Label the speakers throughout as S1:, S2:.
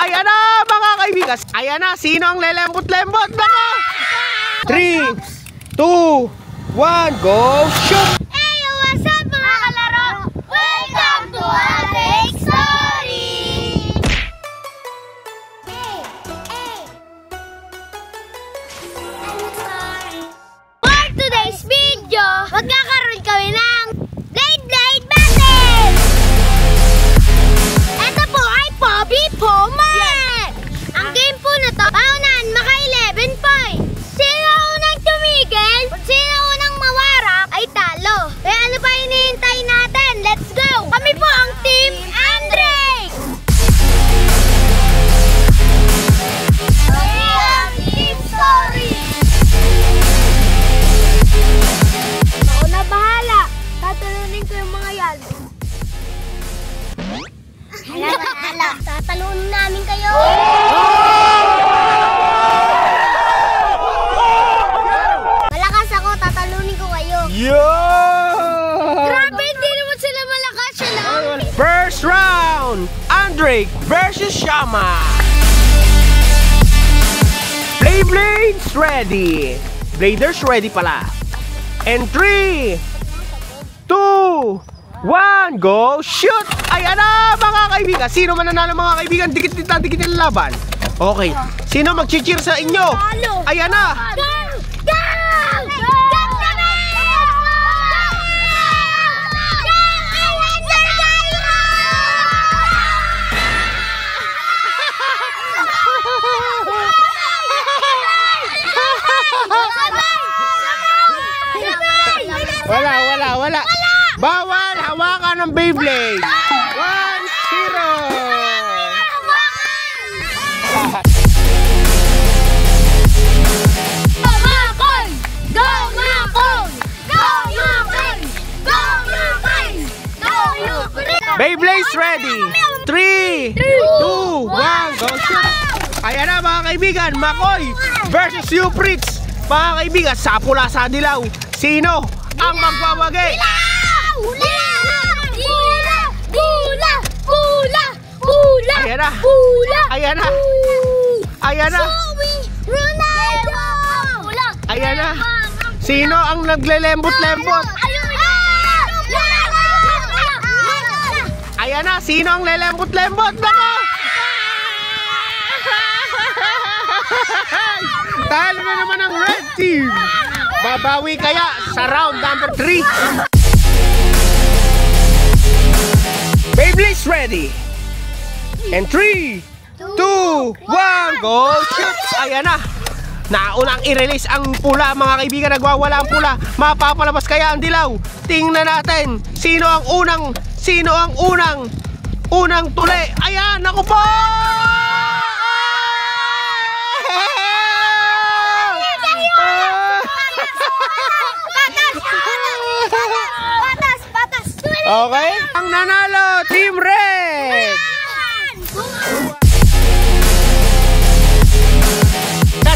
S1: Ayan na mga kaibigan. Ayan na, sino ang lelembot-lembot? Nako! 3, 2, 1, go, shoot!
S2: Hey, what's up mga kalaro? Welcome to Alex Story! For today's video, magkakaroon kami ng Blade Battle! Ito po ay Poppy Poman! Ang game po na to, paunahan maka-11 points. Sino unang tumigil, sino unang mawarak, ay talo. Kaya ano pa hinihintay natin? Let's go! Kami po ang Team Andre! Kami ang Team Story! Ako na bahala. Tatalunin ko yung mga yan. Hala, tatalunin namin kayo. Malakas ako, tatalunin ko kayo. Grabe, hindi naman sila malakas.
S1: First round, Andre versus Shama. Blades ready. Bladers ready pala. And 3, 2, 1, go, shoot! Ayan na mga kaibigan. Sino mananalo mga kaibigan? Dikit ang laban. Okay. Sino mag-cheer sa inyo? Ayan na.
S2: Go! Go!
S1: Wala. Bawal hawakan ng Beyblade. 1-0. Beyblade's ready. 3, 2, 1, go shoot. Ayan na mga kaibigan, Makoy versus Upritz. Mga kaibigan, sa pula sa dilaw, sino ang magwawagi? Ayan na. Sino ang naglelembot-lembot? Ayan na, sino ang lelembot-lembot? Nako! Talo na naman ang red team. Babawi kaya sa round number 3. Beyblade's ready. And 3, 2, 1, go shoot! Ayan na. Naunang i-release ang pula mga kaibigan. Nagwawala ang pula. Mapapalabas kaya ang dilaw. Tingnan natin. Sino ang unang tuli. Ayan, naku po!
S2: Patas.
S1: Okay? Ang nanalo, Team Red!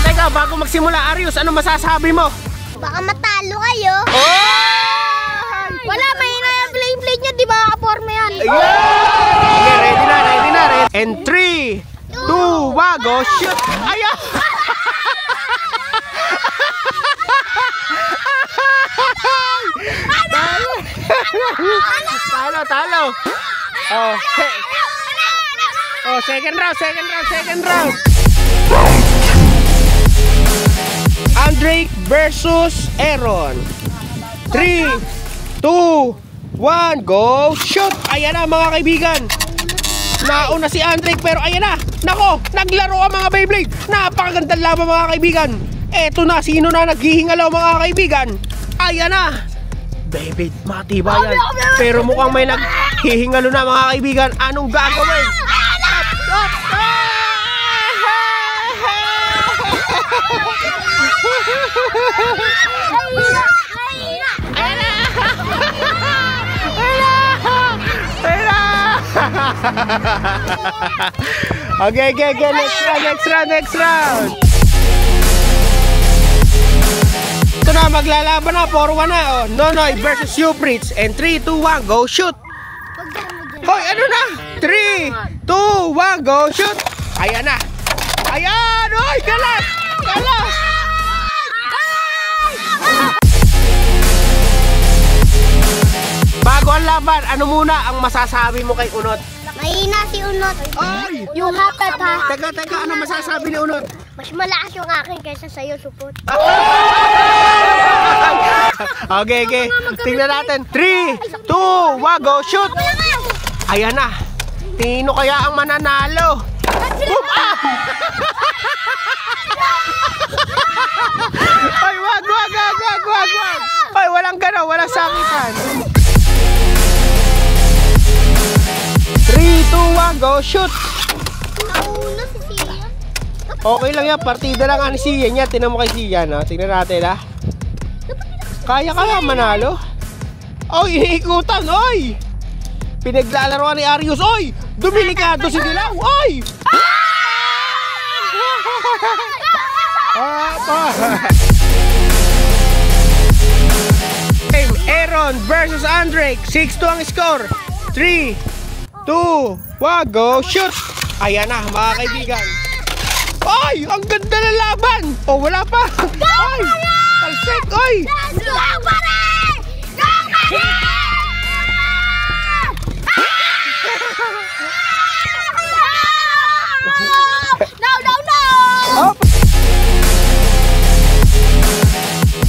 S1: Teka, bago magsimula, Arius, ano masasabi mo?
S2: Baka matalo kayo. Wala, mahina yung Beyblade nyo, di ba? Kaporma yan.
S1: Okay, ready na. And 3, 2, 1, go shoot! Ayan! Talo. Oh, second round. Andre versus Aaron. 3, 2, 1, go shoot! Ayan na mga kaibigan. Nauna si Andre pero ayan na. Nako, naglaro ang mga Beyblade. Napakagandang laban mga kaibigan. Eto na, sino na naghihingalaw mga kaibigan? Ayan na. Beyblade, matibay yan. Pero mukhang may naghihingalo na mga kaibigan. Anong gagawin? Okay, next round. Ito na, maglalaban na, 4-1 na. Oh, Nonoy versus Upritz. And 3, 2, 1, go shoot. Hoy, ano na? 3, 2, 1, go shoot. Ayan na. Ayan! Oy! Kalas! Kalas! Bago ang laban, ano muna ang masasabi mo kay Unot?
S2: Mahina si Unot.
S1: Ay!
S2: Yung hapat ha.
S1: Teka, ano masasabi ni Unot?
S2: Mas malakas yung akin kaysa sa'yo, supot.
S1: Okay. Tingnan natin. 3, 2, 1, go, shoot! Ayan na. Tino kaya ang mananalo? Boom! Ah! Ay, wag. Ay, walang ganaw, walang sakitan. 3, 2, 1, go, shoot!
S2: Nauna si Sia.
S1: Okay lang yan, partida lang ang Sia niya. Tingnan mo kay Sia, no? Tingnan natin, ha? Kaya manalo? Oy, iniikutan, oy! Pinaglalaroan ni Arius, oy! Dumilikado si Dilaw, oy! Aaron versus Andrake. 6-2 ang score. 3, 2, 1, go, shoot! Ayan na, mga kaibigan. Ay, ang ganda ng laban! Oh, wala pa! Ay, talsik, oy!
S2: Go pa rin! Go pa rin! No!
S1: Oh.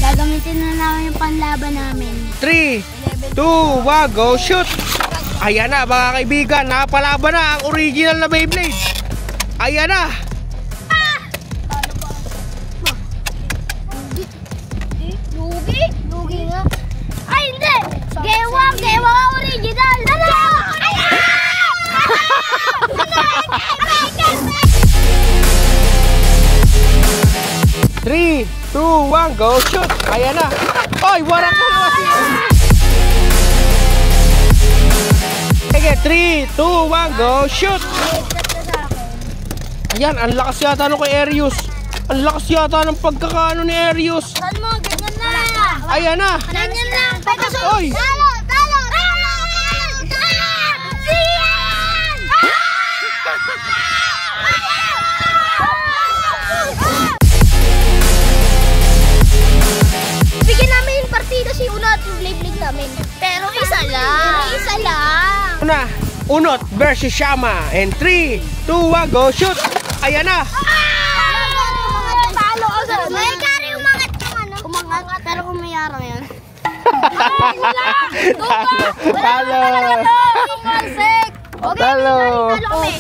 S2: Gagamitin na namin yung panlaban namin.
S1: 3, 2, 1, go, shoot! Ayan na, mga kaibigan, napalaban na ang original na Beyblade. Ayan na!
S2: Lugi nga. Ay, hindi! Gewang original! Ano?
S1: Three, 2, 1, go, shoot! Ayan na! Ay, warak na naman siya! Sige, 3, 2, 1, go, shoot! Ayan, ang lakas yata nung kay Arius. Ang lakas yata ng pagkakaano ni Arius.
S2: Saan mo? Ganyan na!
S1: Ayan na!
S2: Ganyan lang!
S1: Oy!
S2: Talo! Siyan! Bigyan namin yung partida si Unot yung Beyblade namin. Pero isa lang.
S1: Una, Unot versus Shama. And 3, 2, 1, go, shoot! Ayan na!
S2: Talo ako. May kari umangat yung ano. Umangat, pero kung mayarang yan.
S1: Talo!
S2: Okay,
S1: Talo!
S2: talo kami.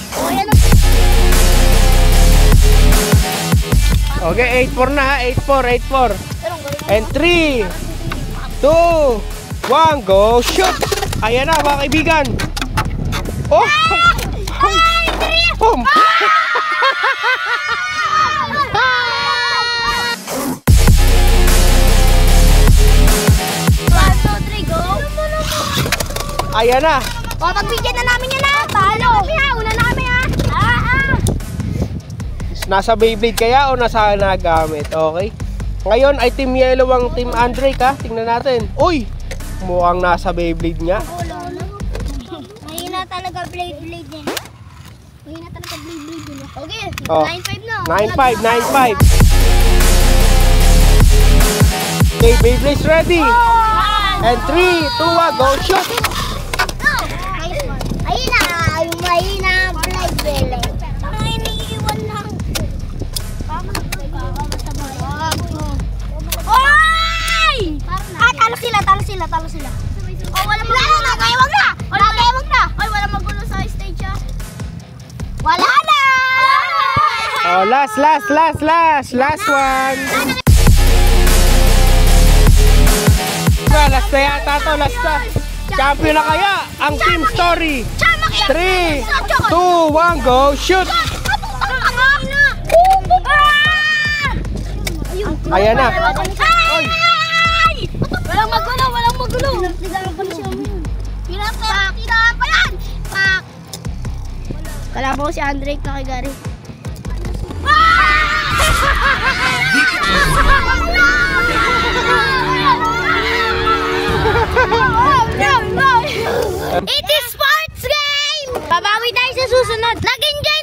S1: Okay, 8-4 na ha. 8-4. And 3, 2, 1, go, shoot! Ayan na, mga kaibigan. Oh! Boom! Ayan na.
S2: O, pagbigyan na namin yan ha. Talo. Una na kami ha.
S1: Nasa Beyblade kaya o nasa nagamit? Okay. Ngayon ay Team Yellow ang Team Andrake ha. Tingnan natin. Uy! Mukhang nasa Beyblade niya.
S2: Mahina talaga blade yan. Mahina talaga blade yan. Okay.
S1: Oh.
S2: 9-5 na.
S1: 9-5. Okay, Beyblade's ready. And 3, 2, 1, go, shoot!
S2: Mahina blade. Ang iniiwan lang. Oy! Talo sila. Oh, wala nagayawag na. Oy, wala magulo sa stage ah. Wala na.
S1: Oh, last one. Last na yata to, last na. Champion na kaya ang Team Story. 3, 2, 1, go, shoot! Ayan na. Oy.
S2: Walang magulo. Hirap pa yan. Pak. Kalaban ko si Andrake na kay Gary. It is sports game! Babawi tayo sa susunod. Nag-enjoy